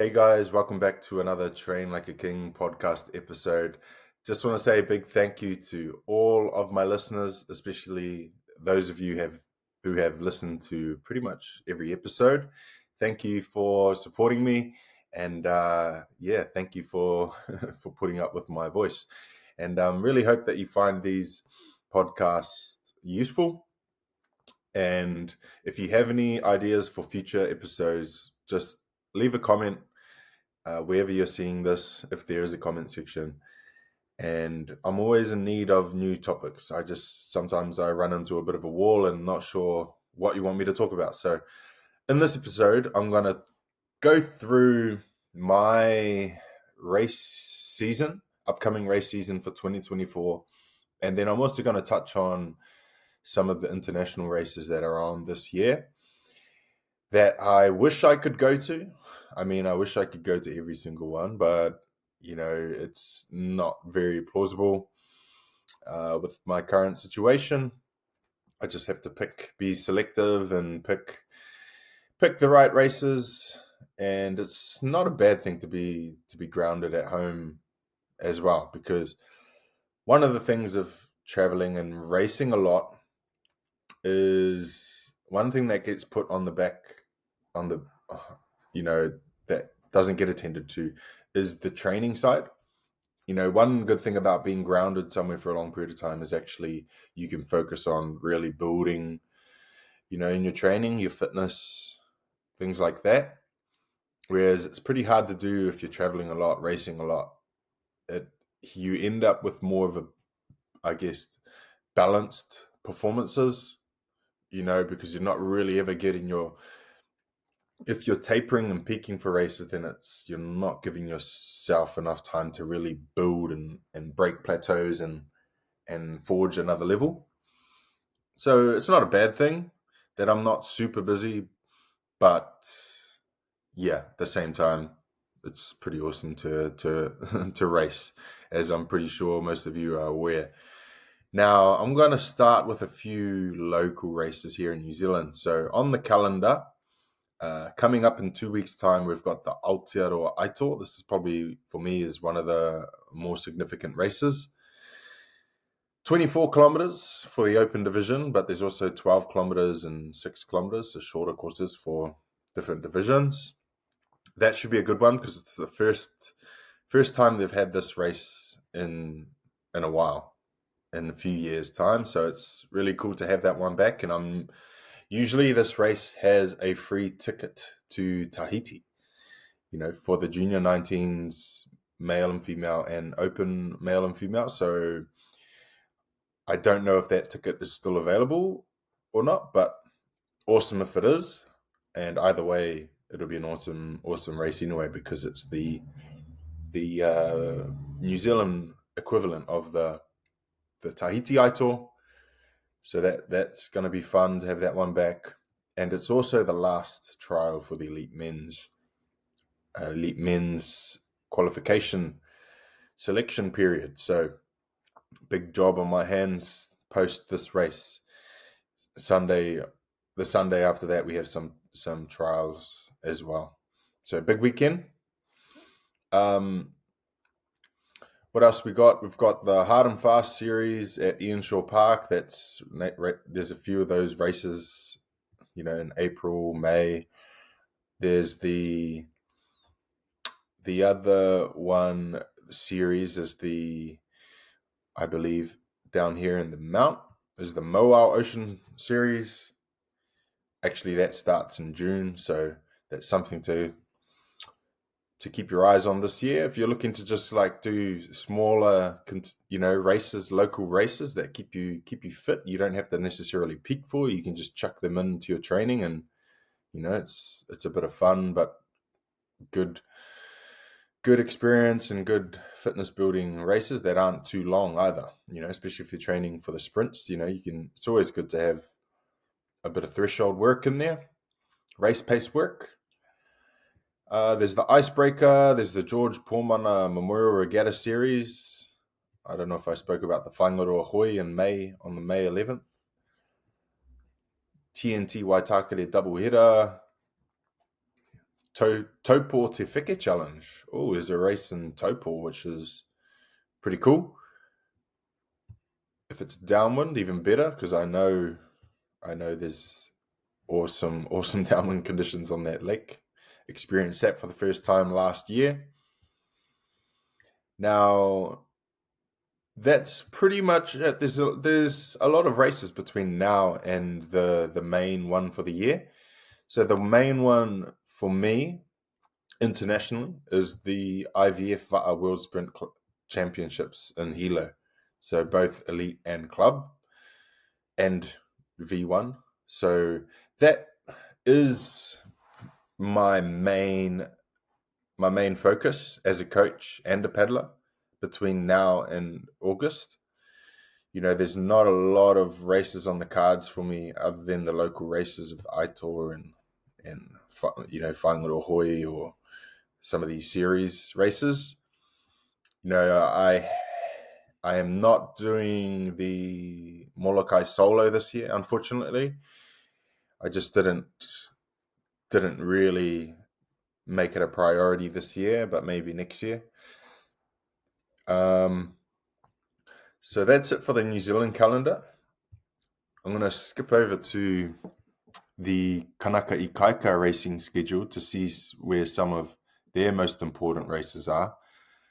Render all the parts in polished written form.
Hey guys, welcome back to another Train Like a King podcast episode. Just want to say a big thank you to all of my listeners, especially those of you who have listened to pretty much every episode. Thank you for supporting me, and thank you for for putting up with my voice. And really hope that you find these podcasts useful. And if you have any ideas for future episodes, just leave a comment wherever you're seeing this, if there is a comment section. And I'm always in need of new topics. Sometimes I run into a bit of a wall and not sure what you want me to talk about. So in this episode, I'm going to go through my upcoming race season for 2024. And then I'm also going to touch on some of the international races that are on this year that I wish I could go to. I mean, I wish I could go to every single one, but it's not very plausible with my current situation. I just have to be selective, and pick the right races. And it's not a bad thing to be grounded at home as well, because one of the things of traveling and racing a lot is one thing that gets put on the back on the that doesn't get attended to is the training side. One good thing about being grounded somewhere for a long period of time is actually you can focus on really building, in your training, your fitness, things like that. Whereas it's pretty hard to do if you're traveling a lot, racing a lot. You end up with more of a, I guess, balanced performances, because you're not really ever getting if you're tapering and peaking for races, then you're not giving yourself enough time to really build and break plateaus and forge another level. So it's not a bad thing that I'm not super busy, but yeah, at the same time, it's pretty awesome to to race, as I'm pretty sure most of you are aware. Now, I'm going to start with a few local races here in New Zealand. So on the calendar, coming up in 2 weeks' time, we've got the Aotearoa Aitor. This is probably, for me, is one of the more significant races. 24 kilometers for the open division, but there's also 12 kilometers and 6 kilometers, so shorter courses for different divisions. That should be a good one because it's the first time they've had this race in a while, in a few years' time. So it's really cool to have that one back. And usually this race has a free ticket to Tahiti, for the junior 19s, male and female, and open male and female. So I don't know if that ticket is still available or not, but awesome if it is. And either way, it'll be an awesome race anyway, because it's the New Zealand equivalent of the Tahiti Aitor. So that's going to be fun to have that one back. And it's also the last trial for the elite men's qualification selection period. So big job on my hands post this race. The Sunday after that, we have some trials as well. So big weekend. What else we got? We've got the Hard and Fast series at Earnshaw Park. There's a few of those races, in April, May. There's the other one series is I believe down here in the Mount is the Moau Ocean series. Actually, that starts in June, so that's something to keep your eyes on this year. If you're looking to just do smaller, races, local races that keep you fit, you don't have to necessarily peak for. You can just chuck them into your training, and it's a bit of fun, but good experience and good fitness building races that aren't too long either. Especially if you're training for the sprints, it's always good to have a bit of threshold work in there, race pace work. There's the Icebreaker. There's the George Pormana Memorial Regatta Series. I don't know if I spoke about the Whangaroa Hoi on the May 11th. TNT Waitakere double header. Tupuria Challenge. Oh, there's a race in Taupo, which is pretty cool. If it's downwind, even better, because I know there's awesome downwind conditions on that lake. Experienced that for the first time last year. Now, that's pretty much it. There's a lot of races between now and the main one for the year. So the main one for me internationally is the IVF Va'a World Sprint Championships in Hilo. So both elite and club and V1. So that is my main focus as a coach and a peddler between now and August. There's not a lot of races on the cards for me other than the local races of the Aitor and Whangarohoi or some of these series races. I am not doing the Molokai solo this year, unfortunately. I just didn't really make it a priority this year, but maybe next year. So that's it for the New Zealand calendar. I'm going to skip over to the Kanaka Ikaika racing schedule to see where some of their most important races are.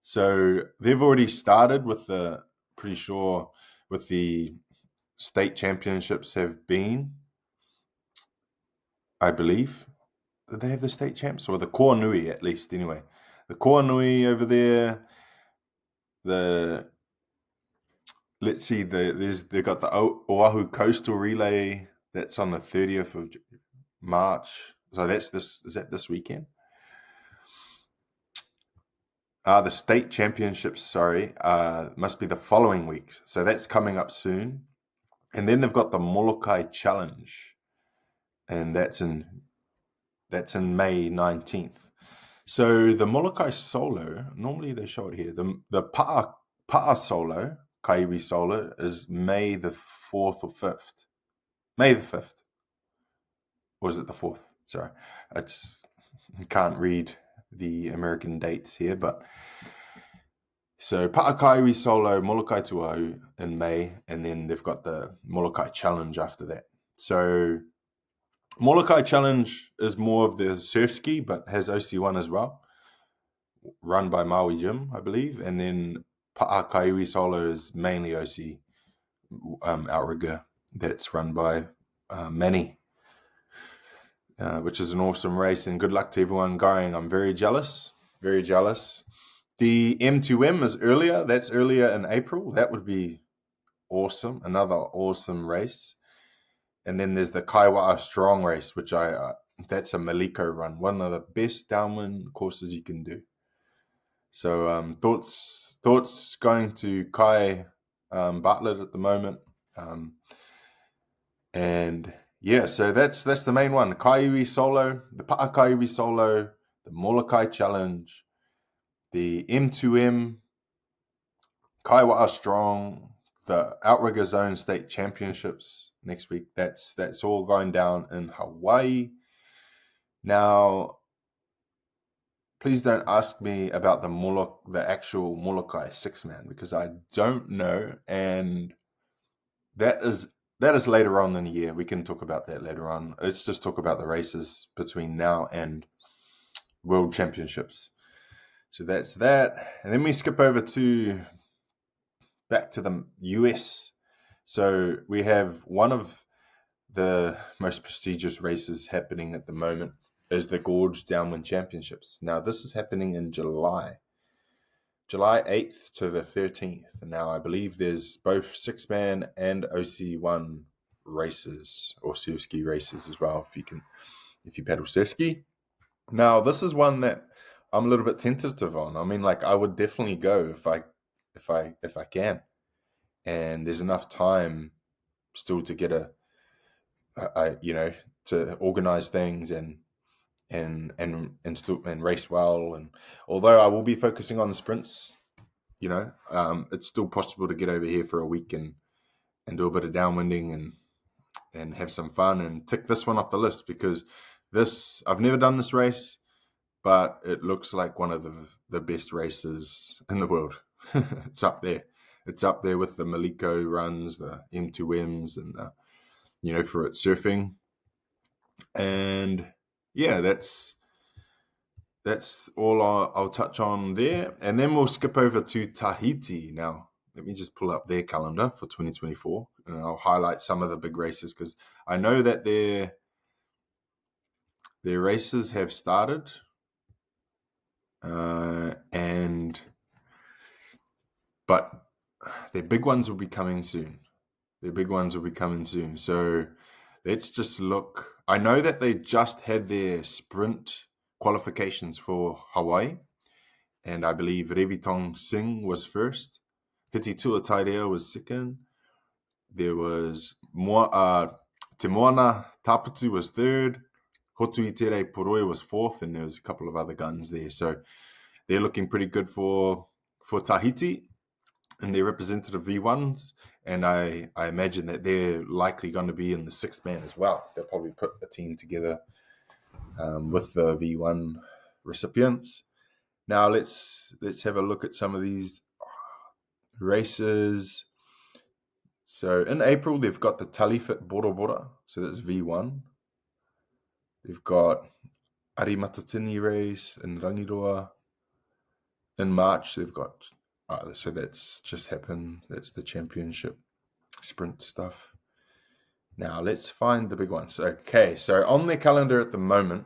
So they've already started with the state championships have been, I believe. Did they have the state champs? Or the Koanui at least, anyway. The Koanui over there, they've got the Oahu Coastal Relay that's on the 30th of March. So is that this weekend? The state championships, must be the following week. So that's coming up soon. And then they've got the Molokai Challenge. And that's in May 19th. So the Molokai Solo, normally they show it here. The Pa'a Solo, Kaiwi Solo, is May the 4th or 5th. May the 5th. Or is it the 4th? Sorry. I can't read the American dates here, but so Pa'a Kaiwi Solo, Molokai Tuahu in May, and then they've got the Molokai Challenge after that. So Molokai Challenge is more of the surf ski, but has OC1 as well, run by Maui Jim, I believe. And then Pa'a Kaiwi Solo is mainly OC outrigger that's run by Manny, which is an awesome race. And good luck to everyone going. I'm very jealous, very jealous. The M2M is earlier. That's earlier in April. That would be awesome. Another awesome race. And then there's the Kaiwa'a Strong race, which that's a Maliko run. One of the best downwind courses you can do. So thoughts going to Kai Bartlett at the moment. And yeah, so that's the main one. Kaiwi Solo, the Pa'a Kaiwi Solo, the Molokai Challenge, the M2M, Kaiwa'a Strong, the Outrigger Zone State Championships next week. That's all going down in Hawaii. Now, please don't ask me about the actual Molokai 6-man, because I don't know, and that is later on in the year. We can talk about that later on. Let's just talk about the races between now and World Championships. So that's that. And then we skip over back to the US. So we have one of the most prestigious races happening at the moment is the Gorge Downwind Championships. Now, this is happening in July 8th to the 13th. And now I believe there's both 6-man and OC1 races, or surf ski races as well, if you paddle surf ski. Now, this is one that I'm a little bit tentative on. I mean, I would definitely go if I can, and there's enough time still to get to organize things and race well. And although I will be focusing on the sprints, it's still possible to get over here for a week and do a bit of downwinding and have some fun and tick this one off the list, because I've never done this race. but it looks like one of the best races in the world. It's up there. It's up there with the Maliko runs, the M2Ms, and for its surfing. And yeah, that's all I'll touch on there. And then we'll skip over to Tahiti now. Let me just pull up their calendar for 2024, and I'll highlight some of the big races because I know that their races have started, but their big ones will be coming soon. So let's just look. I know that they just had their sprint qualifications for Hawaii, and I believe Revitong Singh was first. Hiti Tuataidea was second. There was Te Moana Taputu was third. Hotu Itere Poroi was fourth, and there was a couple of other guns there. So they're looking pretty good for Tahiti in their representative V1s. And I imagine that they're likely going to be in the sixth man as well. They'll probably put a team together with the V1 recipients. Now let's have a look at some of these races. So in April, they've got the Talifit Bora Bora. So that's V1. They've got Arimatatini race in Rangiroa. In March, they've got, so that's just happened. That's the championship sprint stuff. Now let's find the big ones. Okay, so on their calendar at the moment,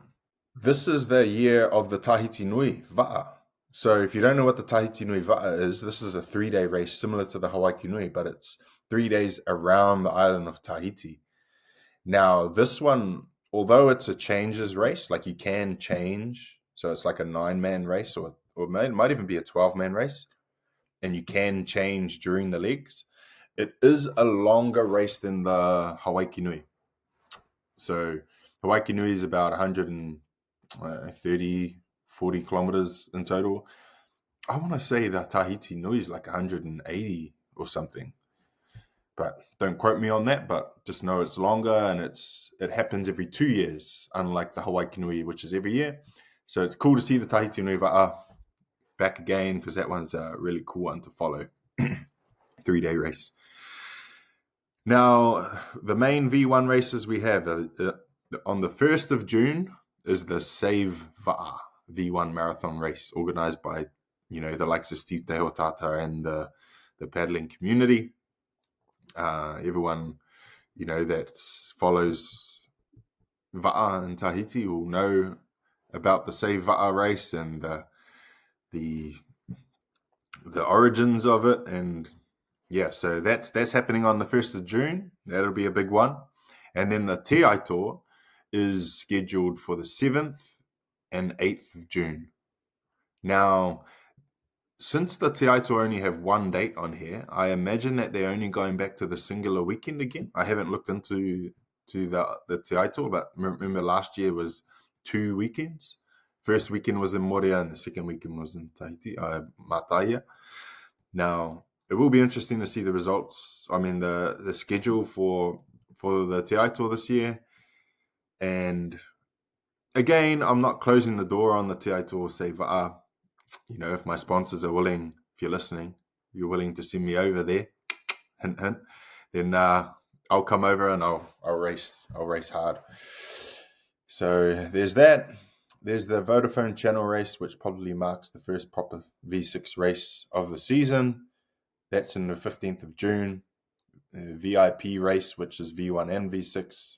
this is the year of the Tahiti Nui Va'a. So if you don't know what the Tahiti Nui Va'a is, this is a 3-day race similar to the Hawaii Nui, but it's 3 days around the island of Tahiti. Now this one, although it's a changes race, like you can change, so it's like a 9-man race, or it might even be a 12-man race, and you can change during the legs. It is a longer race than the Hawaii Nui. So Hawaii Nui is about 130, 40 kilometers in total. I want to say the Tahiti Nui is like 180 or something, but don't quote me on that. But just know it's longer, and it happens every 2 years, unlike the Hawaii Nui, which is every year. So it's cool to see the Tahiti Nui Va'a back again, because that one's a really cool one to follow. 3-day race. Now, the main V1 races we have on the 1st of June is the Save Va'a V1 marathon race, organized by the likes of Steve Tehoatata and the paddling community. Everyone that follows Va'a in Tahiti will know about the Save Va'a race and the origins of it. And yeah, so that's happening on the 1st of June. That'll be a big one. And then the Te Ai Tour is scheduled for the 7th and 8th of June. Now, since the Te Ai Tour only have one date on here, I imagine that they're only going back to the singular weekend again. I haven't looked into the Te Ai Tour, but remember last year was 2 weekends. First weekend was in Morea, and the second weekend was in Tahiti, Mataia. Now, it will be interesting to see the results. I mean, the schedule for the Te Ai Tour this year. And again, I'm not closing the door on the Te Ai Tour Save Va'a. If my sponsors are willing, if you're listening, you're willing to send me over there, hint, hint, then I'll come over and I'll race hard. So there's that. There's the Vodafone Channel race, which probably marks the first proper V6 race of the season. That's in the 15th of June. VIP race, which is V1 and V6.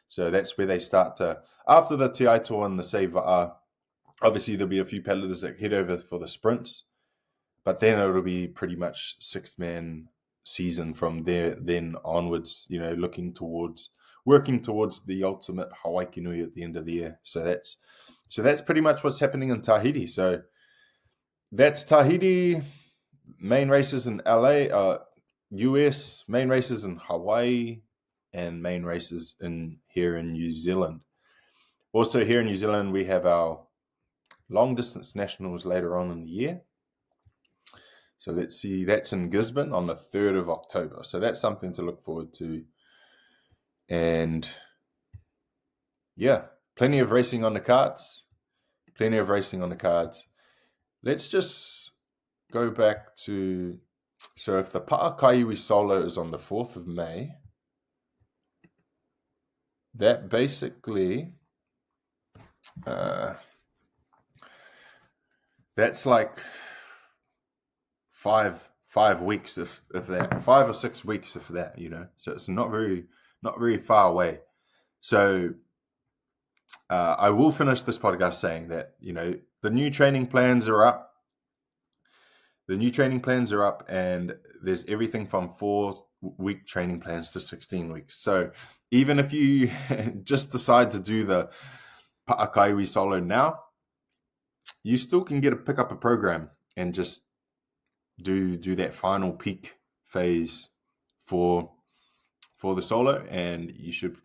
So that's where they start to, after the Te Ai Tour and the Save Va'a, obviously there'll be a few paddlers that head over for the sprints, but then it'll be pretty much 6-man season from there then onwards, working towards the ultimate Hawaii Nui at the end of the year. So that's pretty much what's happening in Tahiti. So that's Tahiti. Main races in LA, US, main races in Hawaii, and main races here in New Zealand. Also here in New Zealand, we have our long distance nationals later on in the year. So let's see, that's in Gisborne on the 3rd of October. So that's something to look forward to. And yeah, plenty of racing on the cards. Plenty of racing on the cards. Let's just go back to... So if the Paakaiwi Solo is on the 4th of May, that basically... that's like 5 weeks, if that, 5 or 6 weeks, if that, So it's not very far away. So I will finish this podcast saying that the new training plans are up. And there's everything from 4-week training plans to 16 weeks. So even if you just decide to do the Paakaiwi Solo now, you still can pick up a program and just do that final peak phase for the solo, and you should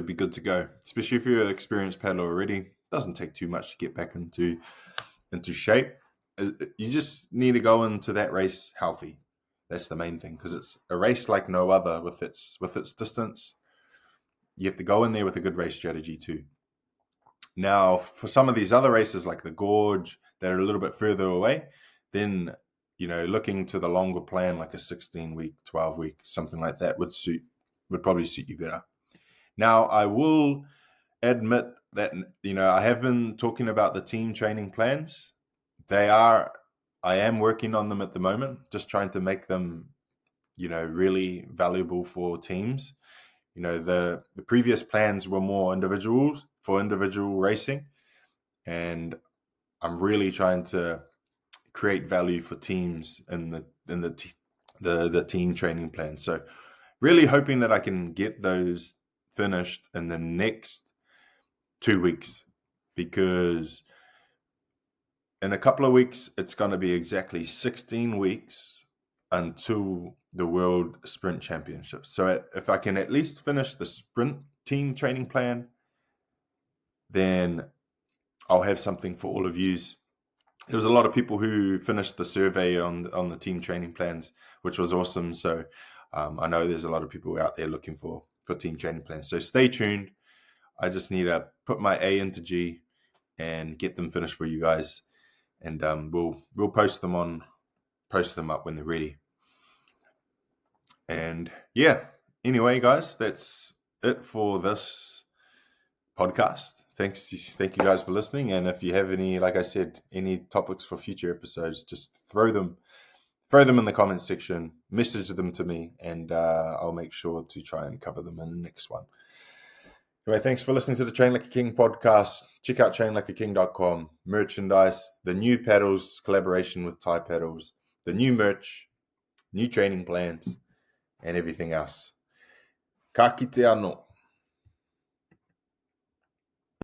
be good to go. Especially if you're an experienced paddler already, it doesn't take too much to get back into shape. You just need to go into that race healthy. That's the main thing, because it's a race like no other with its distance. You have to go in there with a good race strategy too. Now, for some of these other races like the Gorge that are a little bit further away, then looking to the longer plan, like a 16-week, 12-week, something like that would probably suit you better. Now, I will admit that I have been talking about the team training plans. I am working on them at the moment, just trying to make them really valuable for teams. The previous plans were more individual racing, and I'm really trying to create value for teams in the team training plan. So really hoping that I can get those finished in the next 2 weeks, because in a couple of weeks it's going to be exactly 16 weeks until the World Sprint Championships. So if I can at least finish the sprint team training plan, then I'll have something for all of yous. There was a lot of people who finished the survey on the team training plans, which was awesome. So I know there's a lot of people out there looking for team training plans. So stay tuned. I just need to put my A into G and get them finished for you guys, and we'll post them up when they're ready. And yeah, anyway, guys, that's it for this podcast. Thank you guys for listening. And if you have any, like I said, any topics for future episodes, just throw them in the comments section, message them to me, and I'll make sure to try and cover them in the next one. Anyway, thanks for listening to the Train Like a King podcast. Check out trainlikeaking.com. Merchandise, the new paddles, collaboration with Thai Paddles, the new merch, new training plans, and everything else. Ka kite anō.